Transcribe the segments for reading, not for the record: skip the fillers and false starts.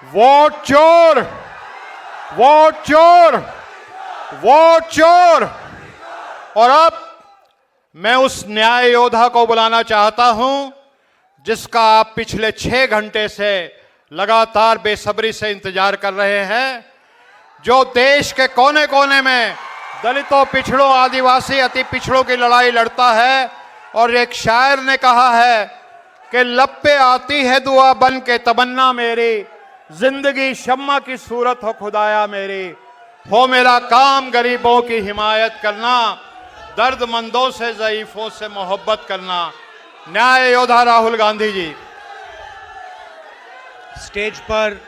Vote चोर, vote चोर, vote चोर। और अब मैं उस न्याय योद्धा को बुलाना चाहता हूं जिसका आप पिछले 6 घंटे से लगातार बेसब्री से इंतजार कर रहे हैं, जो देश के कोने कोने में दलितों, पिछड़ों, आदिवासी, अति पिछड़ों की लड़ाई लड़ता है। और एक शायर ने कहा है कि लब पे आती है दुआ बन के तमन्ना मेरी, जिंदगी शम्मा की सूरत हो खुदाया मेरी, हो मेरा काम गरीबों की हिमायत करना, दर्दमंदों से, ज़ईफों से मोहब्बत करना। न्याय योद्धा राहुल गांधी जी। स्टेज पर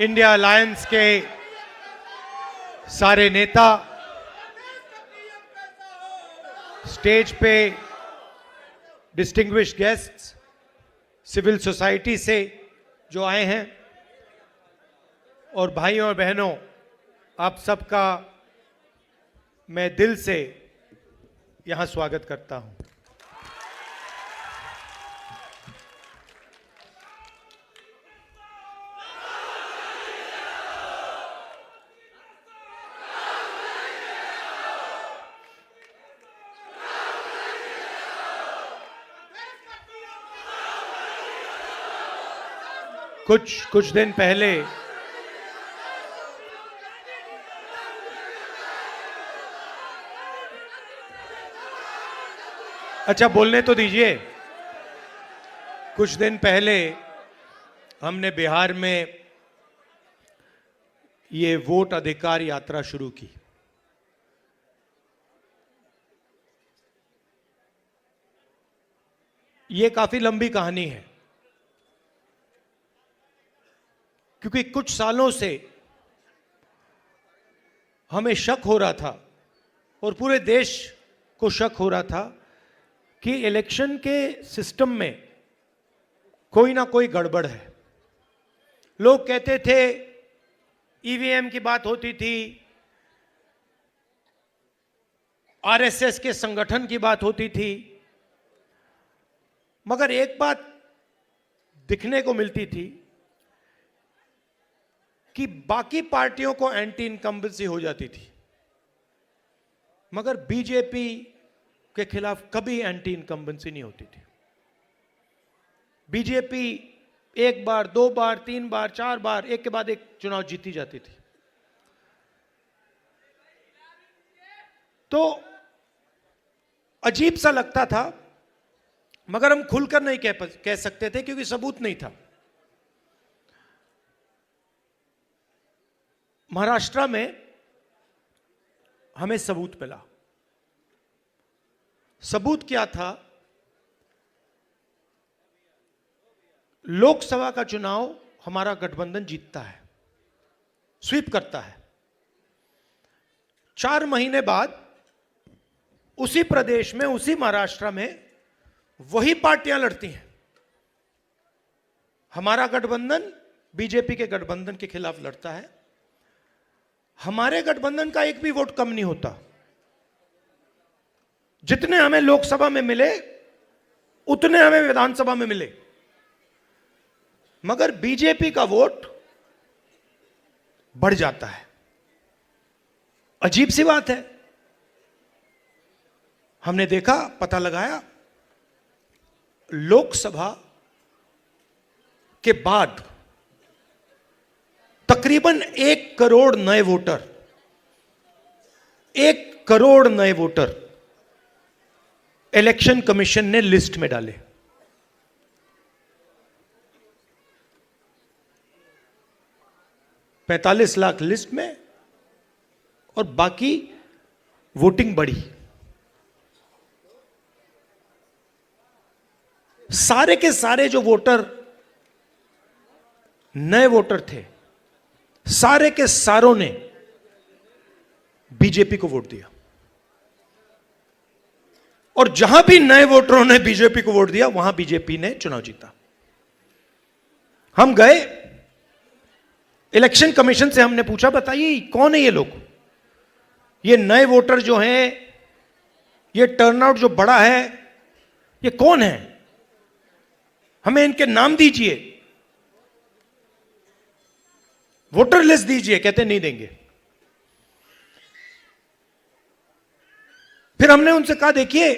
इंडिया अलायंस के सारे नेता, स्टेज पे डिस्टिंग्विश्ड गेस्ट्स, सिविल सोसाइटी से जो आए हैं, और भाइयों और बहनों, आप सबका मैं दिल से यहां स्वागत करता हूं। कुछ दिन पहले अच्छा बोलने तो दीजिए। कुछ दिन पहले हमने बिहार में ये वोट अधिकार यात्रा शुरू की। ये काफी लंबी कहानी है, क्योंकि कुछ सालों से हमें शक हो रहा था और पूरे देश को शक हो रहा था कि इलेक्शन के सिस्टम में कोई ना कोई गड़बड़ है। लोग कहते थे ईवीएम की बात होती थी, आरएसएस के संगठन की बात होती थी, मगर एक बात दिखने को मिलती थी कि बाकी पार्टियों को एंटी इनकम्बेंसी हो जाती थी, मगर बीजेपी के खिलाफ कभी एंटी इनकम्बेंसी नहीं होती थी। बीजेपी 1 बार, 2 बार, 3 बार, 4 बार, एक के बाद एक चुनाव जीती जाती थी। तो अजीब सा लगता था, मगर हम खुलकर नहीं कह सकते थे क्योंकि सबूत नहीं था। महाराष्ट्र में हमें सबूत मिला। सबूत क्या था? लोकसभा का चुनाव हमारा गठबंधन जीतता है, स्वीप करता है। 4 महीने बाद उसी प्रदेश में, उसी महाराष्ट्र में वही पार्टियां लड़ती हैं। हमारा गठबंधन बीजेपी के गठबंधन के खिलाफ लड़ता है। हमारे गठबंधन का एक भी वोट कम नहीं होता। जितने हमें लोकसभा में मिले उतने हमें विधानसभा में मिले, मगर बीजेपी का वोट बढ़ जाता है। अजीब सी बात है। हमने देखा, पता लगाया, लोकसभा के बाद तकरीबन 1 करोड़ नए वोटर, 1 करोड़ नए वोटर इलेक्शन कमीशन ने लिस्ट में डाले। $45 लाख लिस्ट में, और बाकी वोटिंग बढ़ी। सारे के सारे जो वोटर, नए वोटर थे, सारे के सारों ने बीजेपी को वोट दिया। और जहां भी नए वोटरों ने बीजेपी को वोट दिया, वहां बीजेपी ने चुनाव जीता। हम गए इलेक्शन कमीशन से, हमने पूछा, बताइए कौन है ये लोग, ये नए वोटर जो हैं, ये टर्नआउट जो बड़ा है, ये कौन है, हमें इनके नाम दीजिए। वोटर लिस्ट दीजिए, कहते नहीं देंगे। फिर हमने उनसे कहा देखिए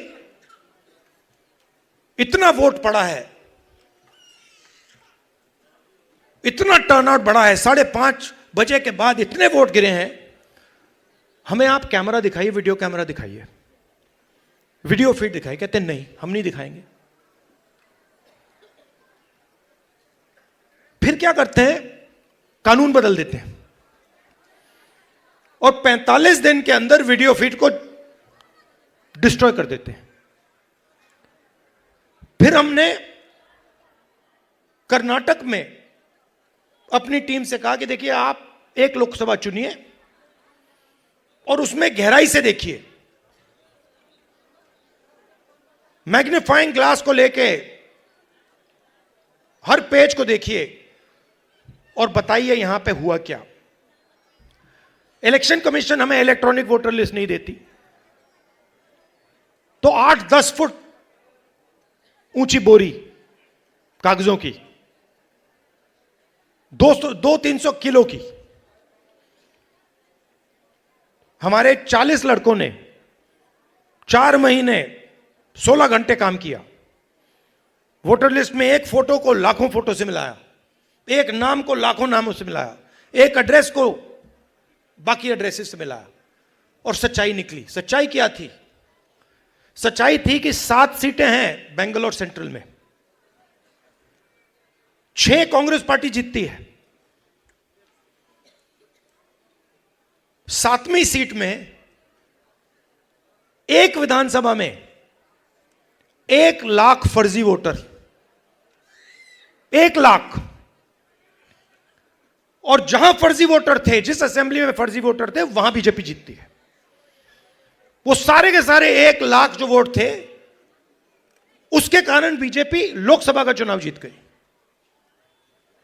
इतना वोट पड़ा है, इतना टर्नआउट बढ़ा है, 5:30 बजे के बाद इतने वोट गिरे हैं, हमें आप कैमरा दिखाइए, वीडियो कैमरा दिखाइए, वीडियो फीड दिखाइए। कहते नहीं, हम नहीं दिखाएंगे। फिर क्या करते हैं, कानून बदल देते हैं और 45 दिन के अंदर वीडियो फीड को डिस्ट्रॉय कर देते हैं। फिर हमने कर्नाटक में अपनी टीम से कहा कि देखिए आप एक लोकसभा चुनिए और उसमें गहराई से देखिए, मैग्नीफाइंग ग्लास को लेके हर पेज को देखिए और बताइए यहां पे हुआ क्या। इलेक्शन कमीशन हमें इलेक्ट्रॉनिक वोटर लिस्ट नहीं देती, तो 8-10 फुट ऊंची बोरी कागजों की, 200-300 किलो की, हमारे 40 लड़कों ने 4 महीने 16 घंटे काम किया। वोटर लिस्ट में एक फोटो को लाखों फोटो से मिलाया, एक नाम को लाखों नामों से मिलाया, एक एड्रेस को बाकी एड्रेसेस से मिलाया और सच्चाई निकली। सच्चाई क्या थी? सच्चाई थी कि 7 सीटें हैं बेंगलोर सेंट्रल में, 6 कांग्रेस पार्टी जीतती है, 7वीं सीट में एक विधानसभा में 1 लाख फर्जी वोटर, 1 लाख। और जहां फर्जी वोटर थे, जिस असेंबली में फर्जी वोटर थे, वहां बीजेपी जीतती है। वो सारे के सारे 1 लाख जो वोट थे, उसके कारण बीजेपी लोकसभा का चुनाव जीत गई।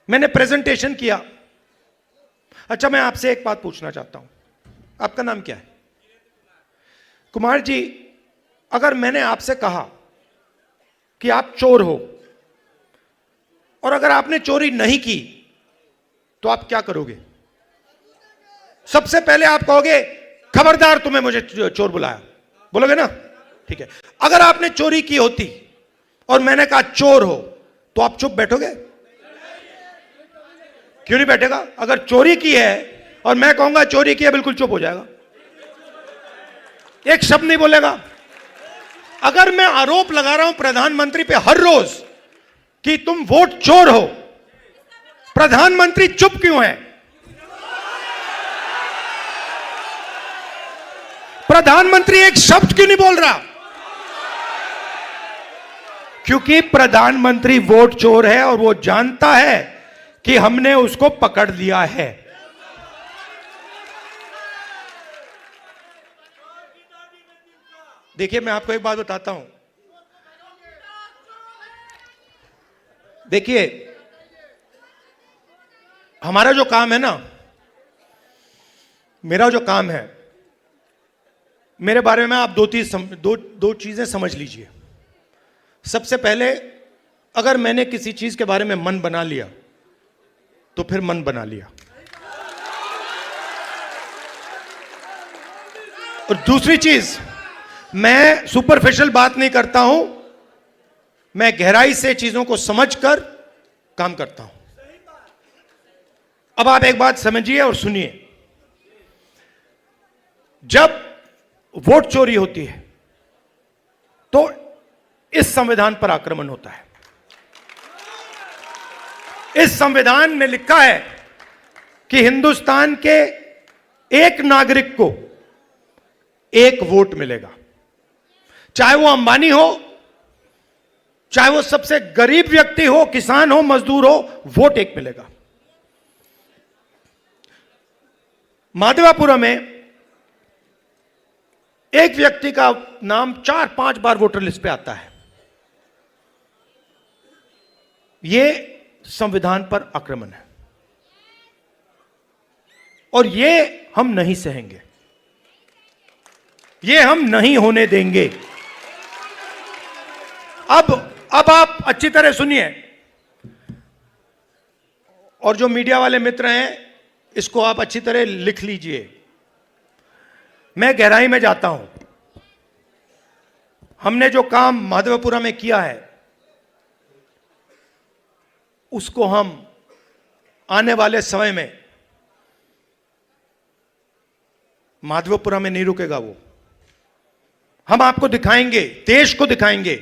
मैंने प्रेजेंटेशन किया। अच्छा, मैं आपसे एक बात पूछना चाहता हूं, आपका नाम क्या है? कुमार जी, अगर मैंने आपसे कहा कि आप चोर हो और अगर आपने चोरी नहीं की तो आप क्या करोगे? सबसे पहले आप कहोगे खबरदार तुम्हें मुझे चोर बुलाया, बोलोगे ना? ठीक है। अगर आपने चोरी की होती और मैंने कहा चोर हो, तो आप चुप बैठोगे? क्यों नहीं बैठेगा? अगर चोरी की है और मैं कहूंगा चोरी की है, बिल्कुल चुप हो जाएगा, एक शब्द नहीं बोलेगा। अगर मैं आरोप लगा रहा हूं प्रधानमंत्री पे हर रोज कि तुम वोट चोर हो, प्रधानमंत्री चुप क्यों है? प्रधानमंत्री एक शब्द क्यों नहीं बोल रहा? क्योंकि प्रधानमंत्री वोट चोर है और वो जानता है कि हमने उसको पकड़ लिया है। देखिए, मैं आपको एक बात बताता हूं। देखिए, हमारा जो काम है ना, मेरा जो काम है, मेरे बारे में आप दो चीजें समझ लीजिए। सबसे पहले, अगर मैंने किसी चीज के बारे में मन बना लिया तो फिर मन बना लिया। और दूसरी चीज, मैं सुपरफिशियल बात नहीं करता हूं, मैं गहराई से चीजों को समझकर काम करता हूं। अब आप एक बात समझिए और सुनिए। जब वोट चोरी होती है तो इस संविधान पर आक्रमण होता है। इस संविधान में लिखा है कि हिंदुस्तान के एक नागरिक को 1 वोट मिलेगा, चाहे वो अंबानी हो, चाहे वो सबसे गरीब व्यक्ति हो, किसान हो, मजदूर हो, वोट 1 मिलेगा। माधवापुरम में एक व्यक्ति का नाम 4-5 बार वोटर लिस्ट पे आता है। यह संविधान पर आक्रमण है और यह हम नहीं सहेंगे, यह हम नहीं होने देंगे। अब आप अच्छी तरह सुनिए, और जो मीडिया वाले मित्र हैं इसको आप अच्छी तरह लिख लीजिए। मैं गहराई में जाता हूं। हमने जो काम माधवपुरा में किया है उसको हम आने वाले समय में, माधवपुरा में नहीं रुकेगा वो, हम आपको दिखाएंगे, देश को दिखाएंगे।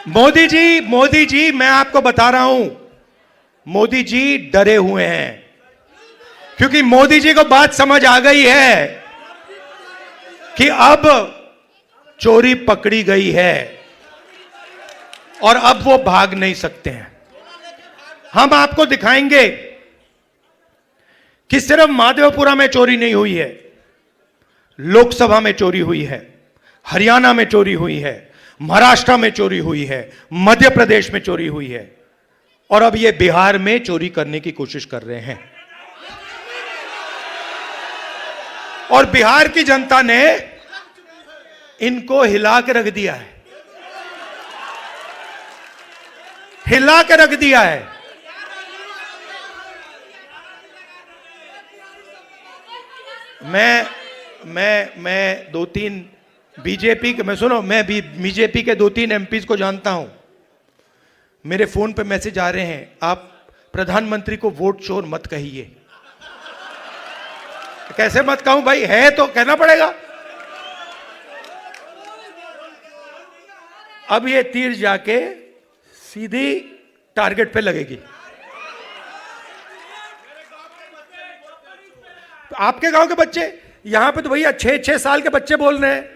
मोदी जी मैं आपको बता रहा हूं, मोदी जी डरे हुए हैं, क्योंकि मोदी जी को बात समझ आ गई है कि अब चोरी पकड़ी गई है और अब वो भाग नहीं सकते हैं। हम आपको दिखाएंगे कि सिर्फ माधवपुरा में चोरी नहीं हुई है, लोकसभा में चोरी हुई है, हरियाणा में चोरी हुई है, महाराष्ट्र में चोरी हुई है, मध्य प्रदेश में चोरी हुई है, और अब ये बिहार में चोरी करने की कोशिश कर रहे हैं। और बिहार की जनता ने इनको हिला के रख दिया है, हिला के रख दिया है। मैं दो तीन बीजेपी के, मैं सुनो, मैं भी बीजेपी के 2-3 एमपीज को जानता हूं। मेरे फोन पे मैसेज आ रहे हैं, आप प्रधानमंत्री को वोट चोर मत कहिए। कैसे मत कहूं भाई, है तो कहना पड़ेगा। अब ये तीर जाके सीधी टारगेट पे लगेगी। आपके गांव के बच्चे, यहां पे तो भैया 6-6 साल के बच्चे बोल रहे हैं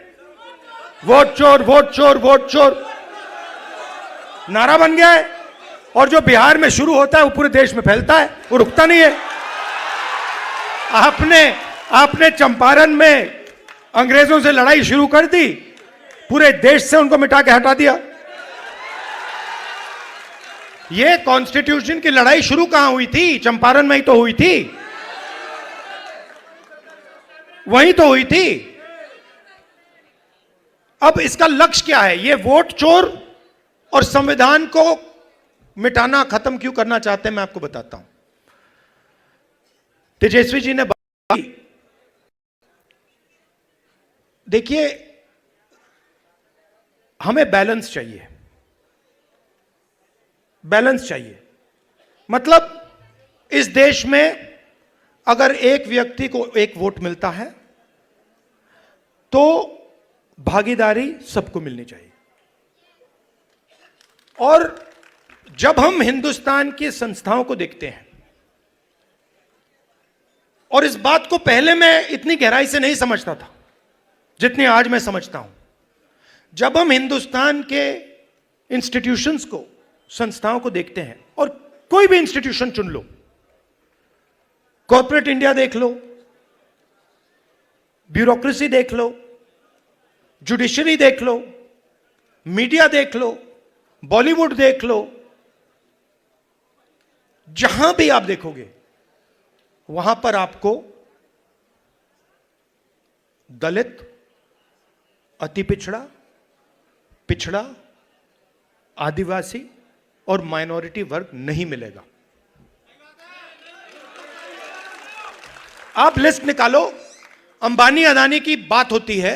वोट चोर, वोट चोर, वोट चोर, नारा बन गया है। और जो बिहार में शुरू होता है वो पूरे देश में फैलता है, वो रुकता नहीं है। आपने चंपारण में अंग्रेजों से लड़ाई शुरू कर दी, पूरे देश से उनको मिटा के हटा दिया। ये कॉन्स्टिट्यूशन की लड़ाई शुरू कहां हुई थी? चंपारण में ही तो हुई थी, वहीं तो हुई थी। अब इसका लक्ष्य क्या है? ये वोट चोर और संविधान को मिटाना, खत्म क्यों करना चाहते हैं, मैं आपको बताता हूं। तेजस्वी जी ने बात की, देखिए हमें बैलेंस चाहिए, बैलेंस चाहिए। मतलब इस देश में अगर एक व्यक्ति को एक वोट मिलता है तो भागीदारी सबको मिलनी चाहिए। और जब हम हिंदुस्तान की संस्थाओं को देखते हैं, और इस बात को पहले मैं इतनी गहराई से नहीं समझता था जितनी आज मैं समझता हूं, जब हम हिंदुस्तान के इंस्टीट्यूशंस को, संस्थाओं को देखते हैं, और कोई भी इंस्टीट्यूशन चुन लो, कॉर्पोरेट इंडिया देख लो, ब्यूरोक्रेसी देख लो, जुडिशरी देख लो, मीडिया देख लो, बॉलीवुड देख लो, जहां भी आप देखोगे वहां पर आपको दलित, अति पिछड़ा, पिछड़ा, आदिवासी और माइनॉरिटी वर्ग नहीं मिलेगा। आप लिस्ट निकालो, अंबानी अदानी की बात होती है,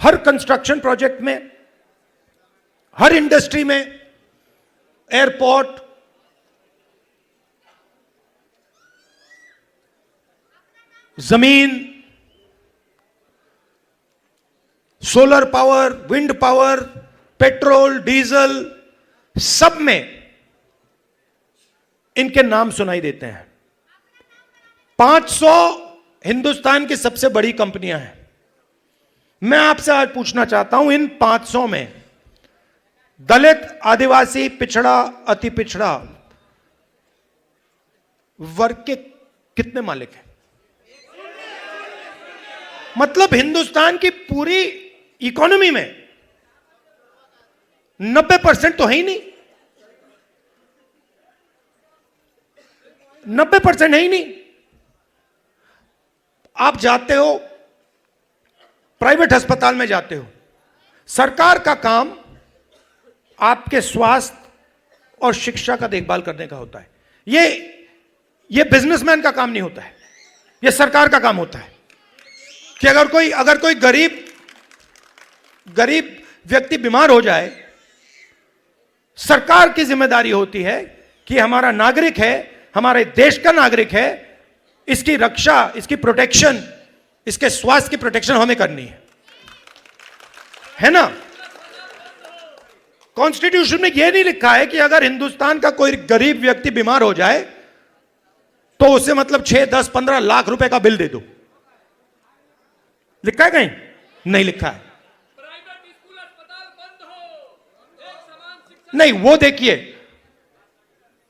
हर कंस्ट्रक्शन प्रोजेक्ट में, हर इंडस्ट्री में, एयरपोर्ट, जमीन, solar power, wind power, petrol, diesel, सब में इनके नाम सुनाई देते हैं। 500 हिंदुस्तान की सबसे बड़ी कंपनियां हैं। मैं आपसे आज पूछना चाहता हूं, इन 500 में दलित, आदिवासी, पिछड़ा, अति पिछड़ा वर्ग के कितने मालिक हैं? मतलब हिंदुस्तान की पूरी इकोनॉमी में 90% तो है ही नहीं, 90% है ही नहीं। आप जाते हो प्राइवेट अस्पताल में, जाते हो, सरकार का काम आपके स्वास्थ्य और शिक्षा का देखभाल करने का होता है। ये बिजनेसमैन का काम नहीं होता है, ये सरकार का काम होता है कि अगर कोई गरीब व्यक्ति बीमार हो जाए, सरकार की जिम्मेदारी होती है कि हमारा नागरिक है, हमारे देश का नागरिक है, इसकी रक्षा, इसकी प्रोटेक्शन, इसके स्वास्थ्य की प्रोटेक्शन हमें करनी है ना। कॉन्स्टिट्यूशन में यह नहीं लिखा है कि अगर हिंदुस्तान का कोई गरीब व्यक्ति बीमार हो जाए तो उसे मतलब 6, 10, 15 लाख रुपए का बिल दे दो। लिखा है कहीं? नहीं लिखा है। प्राइवेट स्कूल अस्पताल बंद हो, एक समान शिक्षा। नहीं, वो देखिए,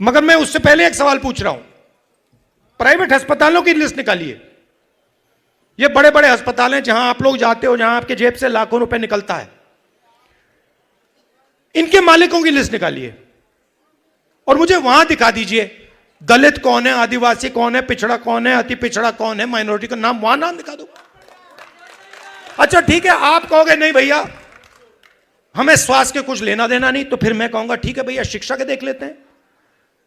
मगर मैं उससे पहले एक सवाल पूछ रहा हूं। प्राइवेट अस्पतालों की लिस्ट निकालिए। ये बड़े बड़े अस्पताल हैं जहां आप लोग जाते हो, जहां आपके जेब से लाखों रुपए निकलता है, इनके मालिकों की लिस्ट निकालिए और मुझे वहां दिखा दीजिए दलित कौन है, आदिवासी कौन है, पिछड़ा कौन है, अति पिछड़ा कौन है, माइनॉरिटी का नाम, वहां नाम दिखा दो। अच्छा ठीक है, आप कहोगे नहीं भैया हमें स्वास्थ्य के कुछ लेना देना नहीं, तो फिर मैं कहूंगा ठीक है भैया शिक्षा के देख लेते हैं,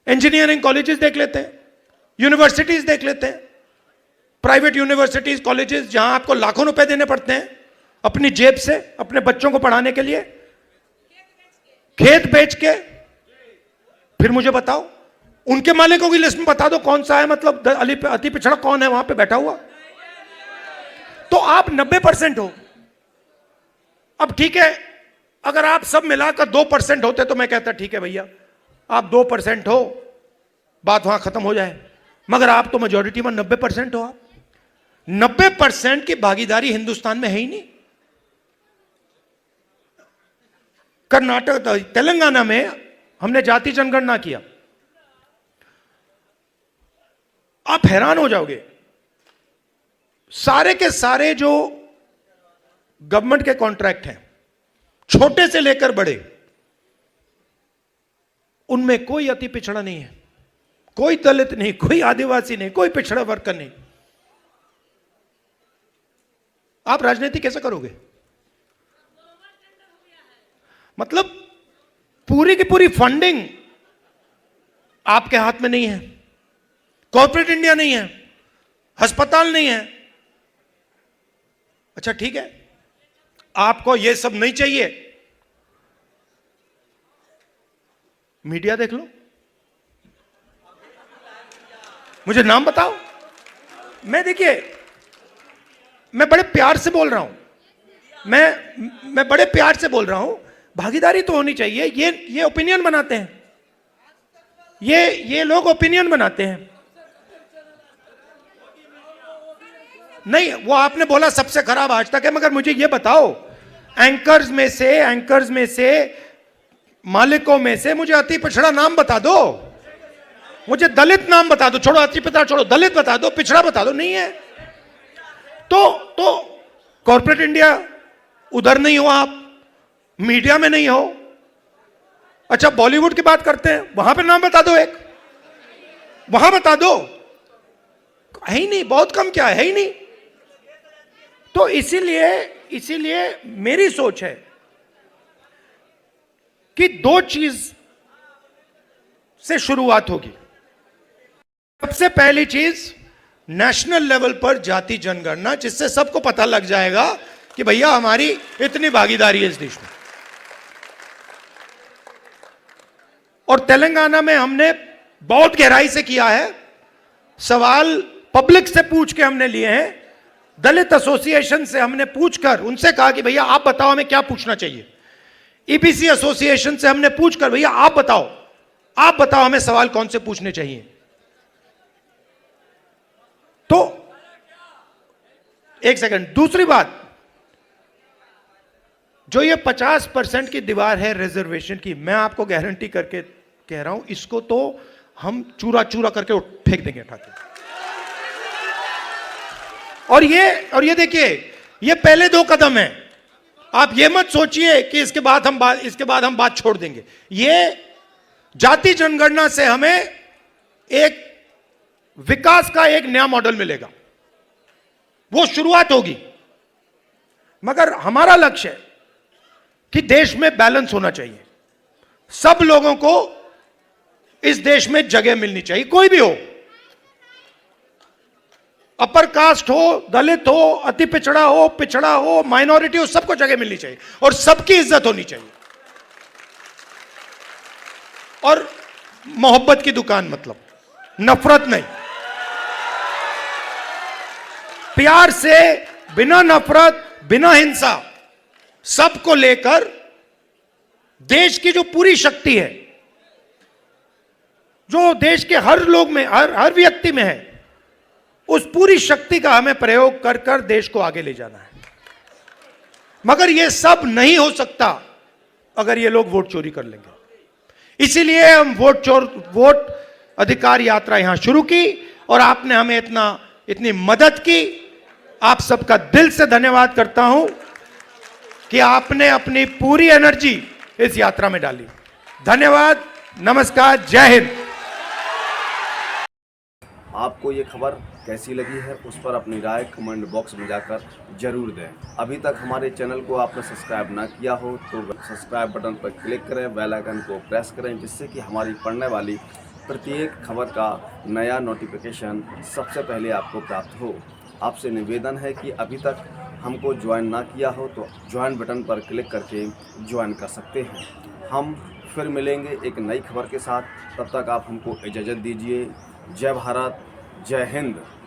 इंजीनियरिंग कॉलेजेस देख लेते हैं, यूनिवर्सिटीज देख लेते हैं, प्राइवेट यूनिवर्सिटीज कॉलेजेस जहां आपको लाखों रुपए देने पड़ते हैं अपनी जेब से अपने बच्चों को पढ़ाने के लिए, खेत बेच के। फिर मुझे बताओ उनके मालिकों की लिस्ट में बता दो कौन सा है, मतलब अति पिछड़ा कौन है वहां पे बैठा हुआ। तो आप 90% हो। अब ठीक है, अगर आप सब मिलाकर 2% होते तो मैं कहता ठीक है भैया आप 2% हो, बात वहां खत्म हो जाए, मगर आप तो मेजोरिटी में 90% हो। आप 90% की भागीदारी हिंदुस्तान में है ही नहीं। कर्नाटक, तेलंगाना में हमने जाति जनगणना किया, आप हैरान हो जाओगे, सारे के सारे जो गवर्नमेंट के कॉन्ट्रैक्ट हैं, छोटे से लेकर बड़े, उनमें कोई अति पिछड़ा नहीं है, कोई दलित नहीं, कोई आदिवासी नहीं, कोई पिछड़ा वर्ग का नहीं। आप राजनीति कैसे करोगे? मतलब पूरी की पूरी फंडिंग आपके हाथ में नहीं है, कॉर्पोरेट इंडिया नहीं है, अस्पताल नहीं है। अच्छा ठीक है, आपको यह सब नहीं चाहिए, मीडिया देख लो, मुझे नाम बताओ। मैं देखिए, मैं बड़े प्यार से बोल रहा हूं, मैं बड़े प्यार से बोल रहा हूं, भागीदारी तो होनी चाहिए। ये ओपिनियन बनाते हैं, ये लोग ओपिनियन बनाते हैं। नहीं, वो आपने बोला सबसे खराब आज तक है, मगर मुझे ये बताओ एंकर्स में से मालिकों में से मुझे अति पिछड़ा नाम बता दो, मुझे दलित नाम बता दो, छोड़ो अति पिछड़ा छोड़ो, दलित बता दो, पिछड़ा बता दो। नहीं है तो कॉर्पोरेट इंडिया उधर नहीं हो, आप मीडिया में नहीं हो। अच्छा बॉलीवुड की बात करते हैं, वहां पे नाम बता दो, एक वहां बता दो, है ही नहीं, बहुत कम, क्या है ही नहीं। तो इसीलिए मेरी सोच है कि दो चीज से शुरुआत होगी। सबसे पहली चीज नेशनल लेवल पर जाति जनगणना, जिससे सबको पता लग जाएगा कि भैया हमारी इतनी भागीदारी है इस देश में। और तेलंगाना में हमने बहुत गहराई से किया है, सवाल पब्लिक से पूछ के हमने लिए हैं, दलित एसोसिएशन से हमने पूछकर उनसे कहा कि भैया आप बताओ हमें क्या पूछना चाहिए, ईबीसी एसोसिएशन से हमने पूछकर भैया आप बताओ हमें सवाल कौन से पूछने चाहिए। तो एक सेकंड, दूसरी बात, जो ये 50% की दीवार है रिजर्वेशन की, मैं आपको गारंटी करके कह रहा हूं, इसको तो हम चूरा चूरा करके फेंक देंगे उठा के। और ये देखिए, ये पहले 2 कदम हैं। आप ये मत सोचिए कि इसके बाद हम बात छोड़ देंगे। ये जाति जनगणना से हमें एक विकास का एक नया मॉडल मिलेगा, वो शुरुआत होगी। मगर हमारा लक्ष्य है कि देश में बैलेंस होना चाहिए, सब लोगों को इस देश में जगह मिलनी चाहिए, कोई भी हो, अपर कास्ट हो, दलित हो, अति पिछड़ा हो, माइनॉरिटी हो, सबको जगह मिलनी चाहिए और सबकी इज्जत होनी चाहिए। और मोहब्बत की दुकान, मतलब नफरत नहीं, प्यार से, बिना नफरत, बिना हिंसा, सबको लेकर देश की जो पूरी शक्ति है, जो देश के हर लोग में, हर व्यक्ति में है, उस पूरी शक्ति का हमें प्रयोग कर कर देश को आगे ले जाना है। मगर यह सब नहीं हो सकता अगर ये लोग वोट चोरी कर लेंगे। इसीलिए हम वोट अधिकार यात्रा यहां शुरू की और आपने हमें इतनी मदद की। आप सबका दिल से धन्यवाद करता हूं कि आपने अपनी पूरी एनर्जी इस यात्रा में डाली। धन्यवाद, नमस्कार, जय हिंद। आपको ये खबर कैसी लगी है उस पर अपनी राय कमेंट बॉक्स में जाकर जरूर दें। अभी तक हमारे चैनल को आपने सब्सक्राइब ना किया हो तो सब्सक्राइब बटन पर क्लिक करें, बेल आइकन को प्रेस करें, जिससे कि हमारी पढ़ने वाली प्रत्येक खबर का नया नोटिफिकेशन सबसे पहले आपको प्राप्त हो। आपसे निवेदन है कि अभी तक हमको ज्वाइन ना किया हो तो ज्वाइन बटन पर क्लिक करके ज्वाइन कर सकते हैं। हम फिर मिलेंगे एक नई खबर के साथ, तब तक आप हमको इजाज़त दीजिए। जय भारत, जय हिंद।